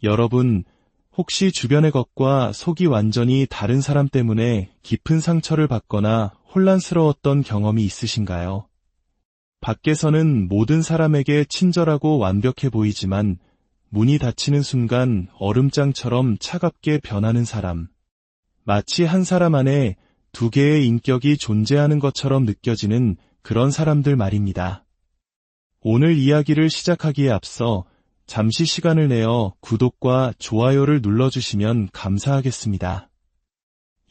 여러분, 혹시 주변의 것과 속이 완전히 다른 사람 때문에 깊은 상처를 받거나 혼란스러웠던 경험이 있으신가요? 밖에서는 모든 사람에게 친절하고 완벽해 보이지만 문이 닫히는 순간 얼음장처럼 차갑게 변하는 사람. 마치 한 사람 안에 두 개의 인격이 존재하는 것처럼 느껴지는 그런 사람들 말입니다. 오늘 이야기를 시작하기에 앞서 잠시 시간을 내어 구독과 좋아요를 눌러주시면 감사하겠습니다.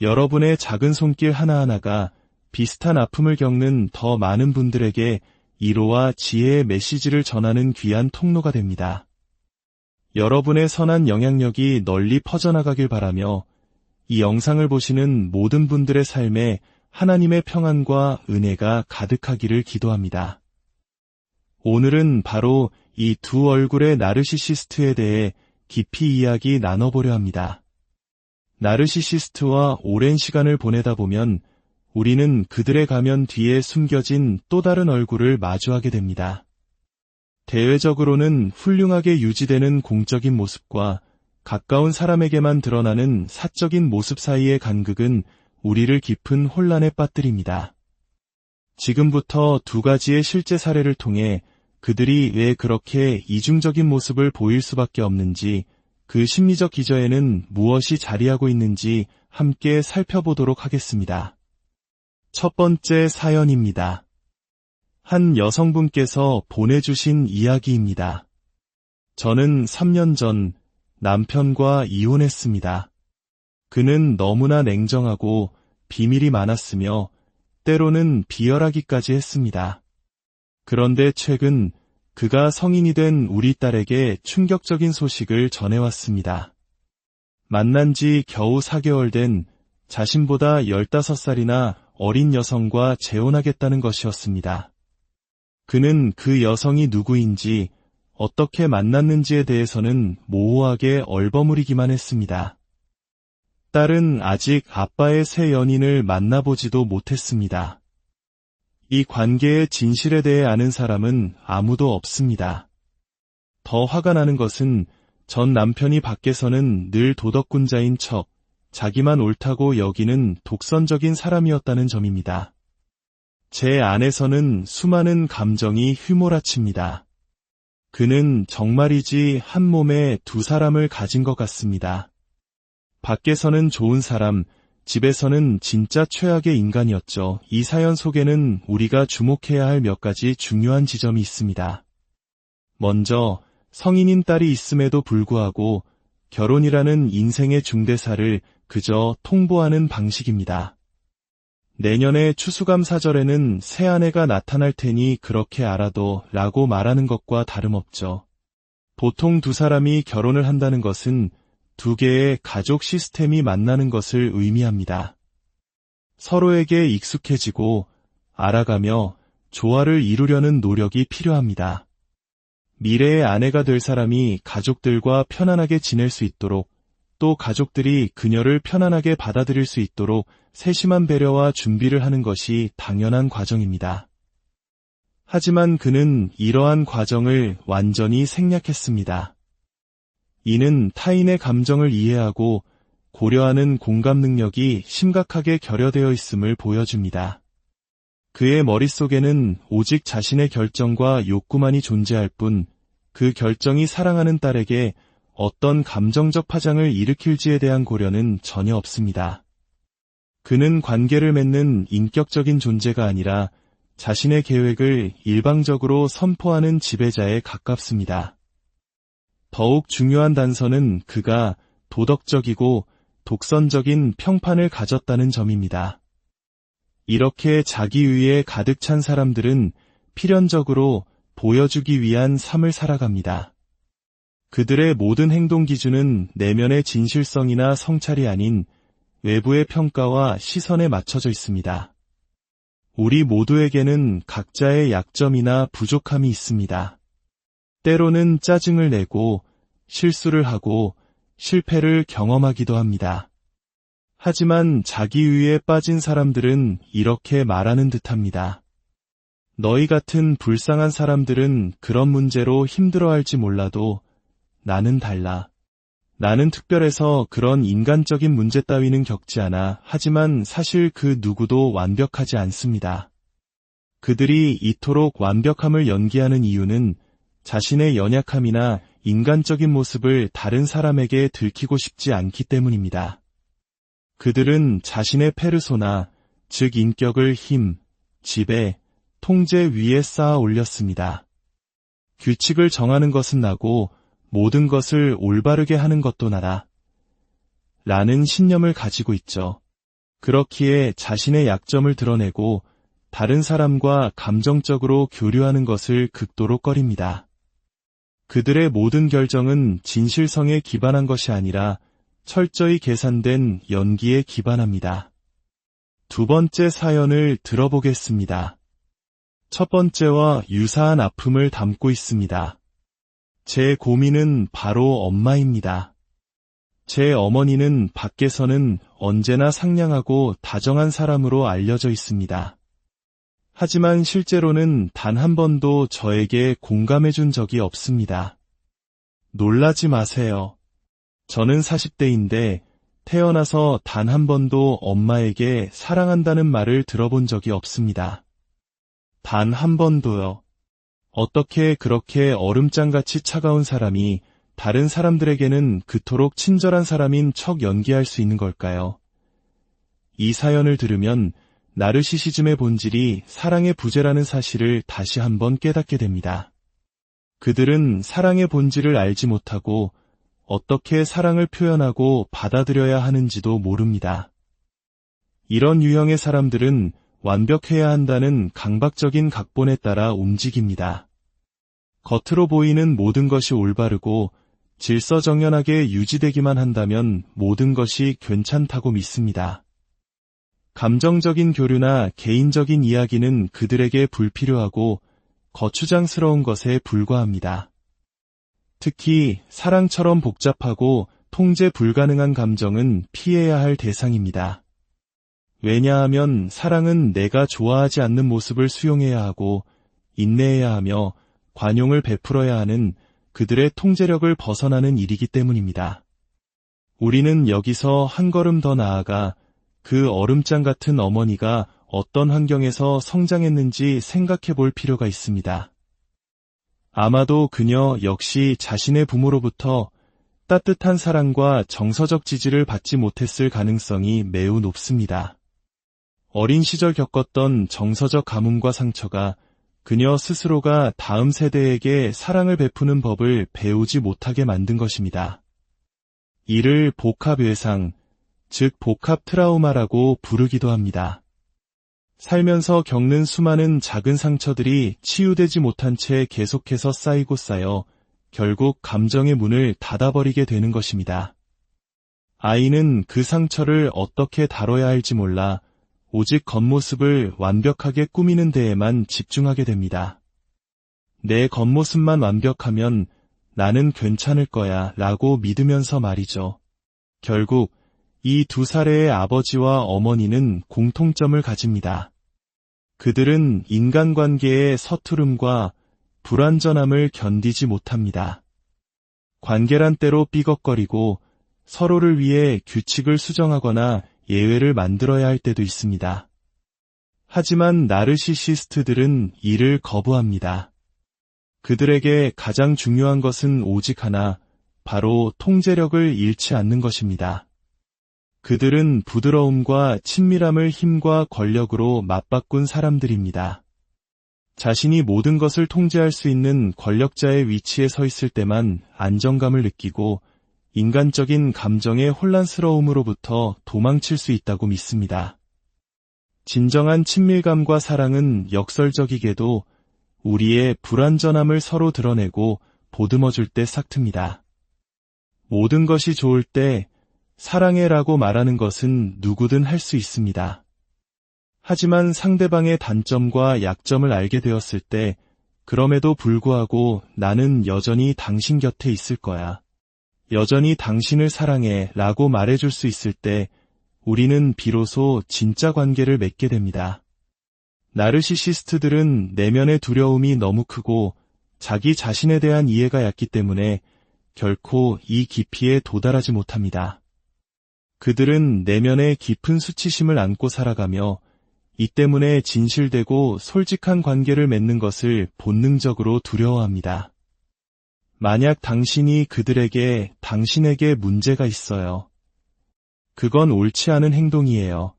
여러분의 작은 손길 하나하나가 비슷한 아픔을 겪는 더 많은 분들에게 위로와 지혜의 메시지를 전하는 귀한 통로가 됩니다. 여러분의 선한 영향력이 널리 퍼져나가길 바라며 이 영상을 보시는 모든 분들의 삶에 하나님의 평안과 은혜가 가득하기를 기도합니다. 오늘은 바로 이 두 얼굴의 나르시시스트에 대해 깊이 이야기 나눠보려 합니다. 나르시시스트와 오랜 시간을 보내다 보면 우리는 그들의 가면 뒤에 숨겨진 또 다른 얼굴을 마주하게 됩니다. 대외적으로는 훌륭하게 유지되는 공적인 모습과 가까운 사람에게만 드러나는 사적인 모습 사이의 간극은 우리를 깊은 혼란에 빠뜨립니다. 지금부터 두 가지의 실제 사례를 통해 그들이 왜 그렇게 이중적인 모습을 보일 수밖에 없는지, 그 심리적 기저에는 무엇이 자리하고 있는지 함께 살펴보도록 하겠습니다. 첫 번째 사연입니다. 한 여성분께서 보내주신 이야기입니다. 저는 3년 전 남편과 이혼했습니다. 그는 너무나 냉정하고 비밀이 많았으며 때로는 비열하기까지 했습니다. 그런데 최근 그가 성인이 된 우리 딸에게 충격적인 소식을 전해왔습니다. 만난 지 겨우 4개월 된 자신보다 15살이나 어린 여성과 재혼하겠다는 것이었습니다. 그는 그 여성이 누구인지, 어떻게 만났는지에 대해서는 모호하게 얼버무리기만 했습니다. 딸은 아직 아빠의 새 연인을 만나보지도 못했습니다. 이 관계의 진실에 대해 아는 사람은 아무도 없습니다. 더 화가 나는 것은 전 남편이 밖에서는 늘 도덕군자인 척 자기만 옳다고 여기는 독선적인 사람이었다는 점입니다. 제 안에서는 수많은 감정이 휘몰아칩니다. 그는 정말이지 한 몸에 두 사람을 가진 것 같습니다. 밖에서는 좋은 사람, 집에서는 진짜 최악의 인간이었죠. 이 사연 속에는 우리가 주목해야 할 몇 가지 중요한 지점이 있습니다. 먼저 성인인 딸이 있음에도 불구하고 결혼이라는 인생의 중대사를 그저 통보하는 방식입니다. 내년에 추수감사절에는 새 아내가 나타날 테니 그렇게 알아도 라고 말하는 것과 다름없죠. 보통 두 사람이 결혼을 한다는 것은 두 개의 가족 시스템이 만나는 것을 의미합니다. 서로에게 익숙해지고 알아가며 조화를 이루려는 노력이 필요합니다. 미래의 아내가 될 사람이 가족들과 편안하게 지낼 수 있도록, 또 가족들이 그녀를 편안하게 받아들일 수 있도록 세심한 배려와 준비를 하는 것이 당연한 과정입니다. 하지만 그는 이러한 과정을 완전히 생략했습니다. 이는 타인의 감정을 이해하고 고려하는 공감 능력이 심각하게 결여되어 있음을 보여줍니다. 그의 머릿속에는 오직 자신의 결정과 욕구만이 존재할 뿐, 그 결정이 사랑하는 딸에게 어떤 감정적 파장을 일으킬지에 대한 고려는 전혀 없습니다. 그는 관계를 맺는 인격적인 존재가 아니라 자신의 계획을 일방적으로 선포하는 지배자에 가깝습니다. 더욱 중요한 단서는 그가 도덕적이고 독선적인 평판을 가졌다는 점입니다. 이렇게 자기위에 가득 찬 사람들은 필연적으로 보여주기 위한 삶을 살아갑니다. 그들의 모든 행동 기준은 내면의 진실성이나 성찰이 아닌 외부의 평가와 시선에 맞춰져 있습니다. 우리 모두에게는 각자의 약점이나 부족함이 있습니다. 때로는 짜증을 내고 실수를 하고 실패를 경험하기도 합니다. 하지만 자기위에 빠진 사람들은 이렇게 말하는 듯합니다. 너희 같은 불쌍한 사람들은 그런 문제로 힘들어할지 몰라도 나는 달라. 나는 특별해서 그런 인간적인 문제 따위는 겪지 않아. 하지만 사실 그 누구도 완벽하지 않습니다. 그들이 이토록 완벽함을 연기하는 이유는 자신의 연약함이나 인간적인 모습을 다른 사람에게 들키고 싶지 않기 때문입니다. 그들은 자신의 페르소나, 즉 인격을 힘, 지배, 통제 위에 쌓아 올렸습니다. 규칙을 정하는 것은 나고 모든 것을 올바르게 하는 것도 나다. 라는 신념을 가지고 있죠. 그렇기에 자신의 약점을 드러내고 다른 사람과 감정적으로 교류하는 것을 극도로 꺼립니다. 그들의 모든 결정은 진실성에 기반한 것이 아니라 철저히 계산된 연기에 기반합니다. 두 번째 사연을 들어보겠습니다. 첫 번째와 유사한 아픔을 담고 있습니다. 제 고민은 바로 엄마입니다. 제 어머니는 밖에서는 언제나 상냥하고 다정한 사람으로 알려져 있습니다. 하지만 실제로는 단 한 번도 저에게 공감해 준 적이 없습니다. 놀라지 마세요. 저는 40대인데 태어나서 단 한 번도 엄마에게 사랑한다는 말을 들어본 적이 없습니다. 단 한 번도요. 어떻게 그렇게 얼음장같이 차가운 사람이 다른 사람들에게는 그토록 친절한 사람인 척 연기할 수 있는 걸까요? 이 사연을 들으면 나르시시즘의 본질이 사랑의 부재라는 사실을 다시 한번 깨닫게 됩니다. 그들은 사랑의 본질을 알지 못하고 어떻게 사랑을 표현하고 받아들여야 하는지도 모릅니다. 이런 유형의 사람들은 완벽해야 한다는 강박적인 각본에 따라 움직입니다. 겉으로 보이는 모든 것이 올바르고 질서정연하게 유지되기만 한다면 모든 것이 괜찮다고 믿습니다. 감정적인 교류나 개인적인 이야기는 그들에게 불필요하고 거추장스러운 것에 불과합니다. 특히 사랑처럼 복잡하고 통제 불가능한 감정은 피해야 할 대상입니다. 왜냐하면 사랑은 내가 좋아하지 않는 모습을 수용해야 하고 인내해야 하며 관용을 베풀어야 하는 그들의 통제력을 벗어나는 일이기 때문입니다. 우리는 여기서 한 걸음 더 나아가 그 얼음장 같은 어머니가 어떤 환경에서 성장했는지 생각해 볼 필요가 있습니다. 아마도 그녀 역시 자신의 부모로부터 따뜻한 사랑과 정서적 지지를 받지 못했을 가능성이 매우 높습니다. 어린 시절 겪었던 정서적 가뭄과 상처가 그녀 스스로가 다음 세대에게 사랑을 베푸는 법을 배우지 못하게 만든 것입니다. 이를 복합외상, 즉 복합 트라우마라고 부르기도 합니다. 살면서 겪는 수많은 작은 상처들이 치유되지 못한 채 계속해서 쌓이고 쌓여 결국 감정의 문을 닫아버리게 되는 것입니다. 아이는 그 상처를 어떻게 다뤄야 할지 몰라 오직 겉모습을 완벽하게 꾸미는 데에만 집중하게 됩니다. 내 겉모습만 완벽하면 나는 괜찮을 거야 라고 믿으면서 말이죠. 결국 이 두 사례의 아버지와 어머니는 공통점을 가집니다. 그들은 인간관계의 서투름과 불완전함을 견디지 못합니다. 관계란 때로 삐걱거리고 서로를 위해 규칙을 수정하거나 예외를 만들어야 할 때도 있습니다. 하지만 나르시시스트들은 이를 거부합니다. 그들에게 가장 중요한 것은 오직 하나, 바로 통제력을 잃지 않는 것입니다. 그들은 부드러움과 친밀함을 힘과 권력으로 맞바꾼 사람들입니다. 자신이 모든 것을 통제할 수 있는 권력자의 위치에 서 있을 때만 안정감을 느끼고 인간적인 감정의 혼란스러움으로부터 도망칠 수 있다고 믿습니다. 진정한 친밀감과 사랑은 역설적이게도 우리의 불완전함을 서로 드러내고 보듬어줄 때 싹틉니다. 모든 것이 좋을 때 사랑해라고 말하는 것은 누구든 할 수 있습니다. 하지만 상대방의 단점과 약점을 알게 되었을 때 그럼에도 불구하고 나는 여전히 당신 곁에 있을 거야. 여전히 당신을 사랑해 라고 말해줄 수 있을 때 우리는 비로소 진짜 관계를 맺게 됩니다. 나르시시스트들은 내면의 두려움이 너무 크고 자기 자신에 대한 이해가 얕기 때문에 결코 이 깊이에 도달하지 못합니다. 그들은 내면의 깊은 수치심을 안고 살아가며 이 때문에 진실되고 솔직한 관계를 맺는 것을 본능적으로 두려워합니다. 만약 당신에게 문제가 있어요. 그건 옳지 않은 행동이에요.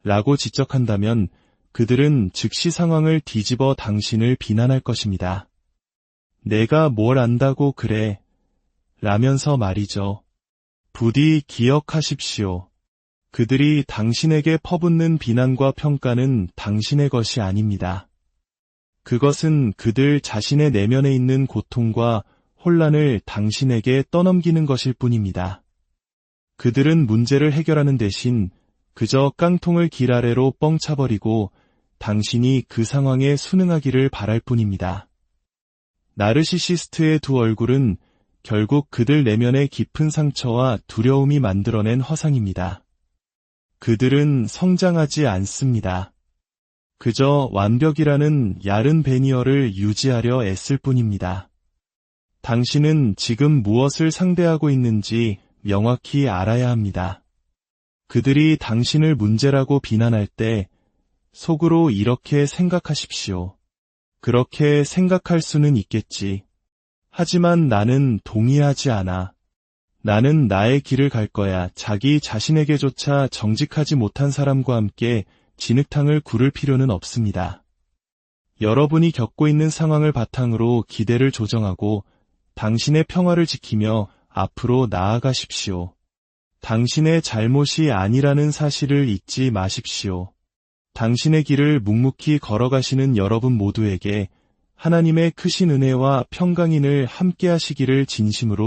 라고 지적한다면 그들은 즉시 상황을 뒤집어 당신을 비난할 것입니다. 내가 뭘 안다고 그래? 라면서 말이죠. 부디 기억하십시오. 그들이 당신에게 퍼붓는 비난과 평가는 당신의 것이 아닙니다. 그것은 그들 자신의 내면에 있는 고통과 혼란을 당신에게 떠넘기는 것일 뿐입니다. 그들은 문제를 해결하는 대신 그저 깡통을 길 아래로 뻥 차버리고 당신이 그 상황에 순응하기를 바랄 뿐입니다. 나르시시스트의 두 얼굴은 결국 그들 내면의 깊은 상처와 두려움이 만들어낸 화상입니다. 그들은 성장하지 않습니다. 그저 완벽이라는 얇은 배니어를 유지하려 애쓸 뿐입니다. 당신은 지금 무엇을 상대하고 있는지 명확히 알아야 합니다. 그들이 당신을 문제라고 비난할 때 속으로 이렇게 생각하십시오. 그렇게 생각할 수는 있겠지. 하지만 나는 동의하지 않아. 나는 나의 길을 갈 거야. 자기 자신에게조차 정직하지 못한 사람과 함께 진흙탕을 구를 필요는 없습니다. 여러분이 겪고 있는 상황을 바탕으로 기대를 조정하고 당신의 평화를 지키며 앞으로 나아가십시오. 당신의 잘못이 아니라는 사실을 잊지 마십시오. 당신의 길을 묵묵히 걸어가시는 여러분 모두에게 하나님의 크신 은혜와 평강인을 함께 하시기를 진심으로